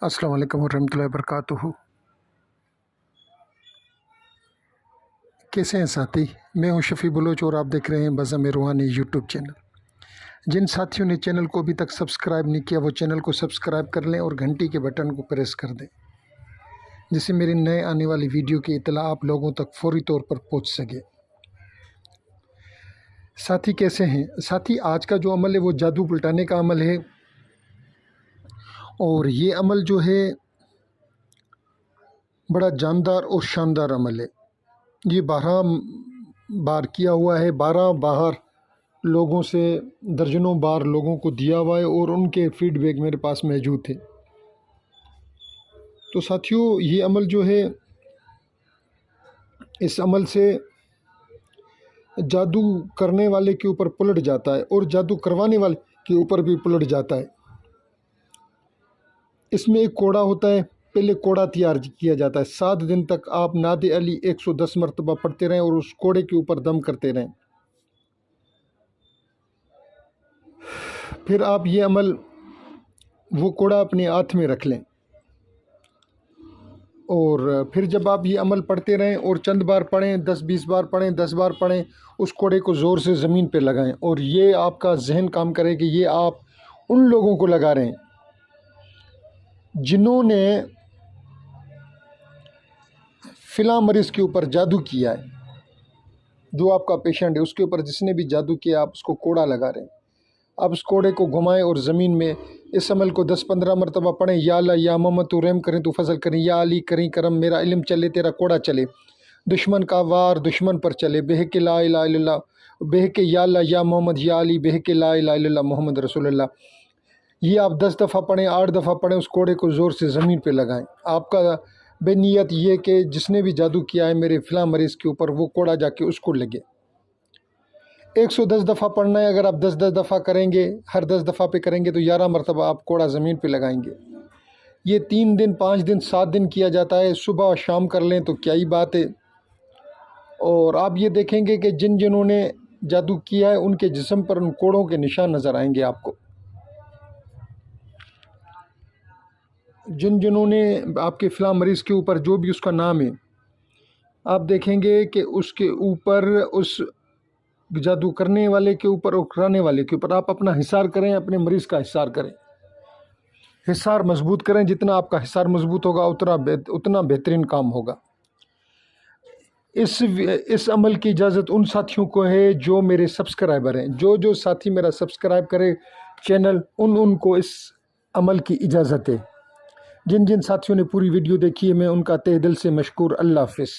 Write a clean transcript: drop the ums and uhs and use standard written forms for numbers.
السلام علیکم ورحمۃ اللہ وبرکاتہ۔ کیسے ہیں ساتھی؟ میں ہوں شفیع بلوچ اور آپ دیکھ رہے ہیں بزم روحانی یوٹیوب چینل۔ جن ساتھیوں نے چینل کو ابھی تک سبسکرائب نہیں کیا وہ چینل کو سبسکرائب کر لیں اور گھنٹی کے بٹن کو پریس کر دیں، جس سے میری نئے آنے والی ویڈیو کی اطلاع آپ لوگوں تک فوری طور پر پہنچ سکے۔ ساتھی کیسے ہیں؟ ساتھی آج کا جو عمل ہے وہ جادو پلٹانے کا عمل ہے، اور یہ عمل جو ہے بڑا جاندار اور شاندار عمل ہے۔ یہ 12 بار کیا ہوا ہے، 12 بار لوگوں سے درجنوں بار لوگوں کو دیا ہوا ہے اور ان کے فیڈ بیک میرے پاس موجود تھے۔ تو ساتھیوں، یہ عمل جو ہے، اس عمل سے جادو کرنے والے کے اوپر پلٹ جاتا ہے اور جادو کروانے والے کے اوپر بھی پلٹ جاتا ہے۔ اس میں ایک کوڑا ہوتا ہے، پہلے کوڑا تیار کیا جاتا ہے۔ 7 دن تک آپ نعت علی 110 مرتبہ پڑھتے رہیں اور اس کوڑے کے اوپر دم کرتے رہیں۔ پھر آپ یہ عمل، وہ کوڑا اپنے ہاتھ میں رکھ لیں، اور پھر جب آپ یہ عمل پڑھتے رہیں اور چند بار پڑھیں، 10-20 بار پڑھیں، 10 بار پڑھیں، اس کوڑے کو زور سے زمین پہ لگائیں، اور یہ آپ کا ذہن کام کرے کہ یہ آپ ان لوگوں کو لگا رہے ہیں جنہوں نے فلاں مریض کے اوپر جادو کیا ہے، جو آپ کا پیشنٹ ہے اس کے اوپر جس نے بھی جادو کیا، آپ اس کو کوڑا لگا رہے ہیں۔ آپ اس کوڑے کو گھمائیں اور زمین میں اس عمل کو 10-15 مرتبہ پڑھیں۔ یا اللہ یا محمد تو رحم کریں تو فضل کریں، یا علی کریں کرم، میرا علم چلے تیرا کوڑا چلے، دشمن کا وار دشمن پر چلے، بہک لا الہ الا اللہ، بہک یا اللہ یا محمد یا علی، بہک لا الہ الا اللہ محمد رسول اللہ۔ یہ آپ 10 دفعہ پڑھیں، 8 دفعہ پڑھیں، اس کوڑے کو زور سے زمین پہ لگائیں۔ آپ کا بے نیت یہ کہ جس نے بھی جادو کیا ہے میرے فلاں مریض کے اوپر، وہ کوڑا جا کے اس کو لگے۔ 110 دفعہ پڑھنا ہے۔ اگر آپ 10 دفعہ کریں گے، ہر 10 دفعہ پہ کریں گے تو 11 مرتبہ آپ کوڑا زمین پہ لگائیں گے۔ یہ 3 دن، 5 دن، 7 دن کیا جاتا ہے۔ صبح اور شام کر لیں تو کیا ہی بات ہے۔ اور آپ یہ دیکھیں گے کہ جنہوں نے جادو کیا ہے ان کے جسم پر ان کوڑوں کے نشان نظر آئیں گے آپ کو۔ جنہوں نے آپ کے فلاں مریض کے اوپر جو بھی اس کا نام ہے، آپ دیکھیں گے کہ اس کے اوپر، اس جادو کرنے والے کے اوپر اور کرانے والے کے اوپر آپ اپنا حصار کریں، اپنے مریض کا حصار کریں، حصار مضبوط کریں۔ جتنا آپ کا حصار مضبوط ہوگا اتنا بہترین کام ہوگا۔ اس عمل کی اجازت ان ساتھیوں کو ہے جو میرے سبسکرائبر ہیں۔ جو ساتھی میرا سبسکرائب کرے چینل، ان کو اس عمل کی اجازت ہے۔ جن ساتھیوں نے پوری ویڈیو دیکھی ہے میں ان کا تہ دل سے مشکور۔ اللہ حافظ۔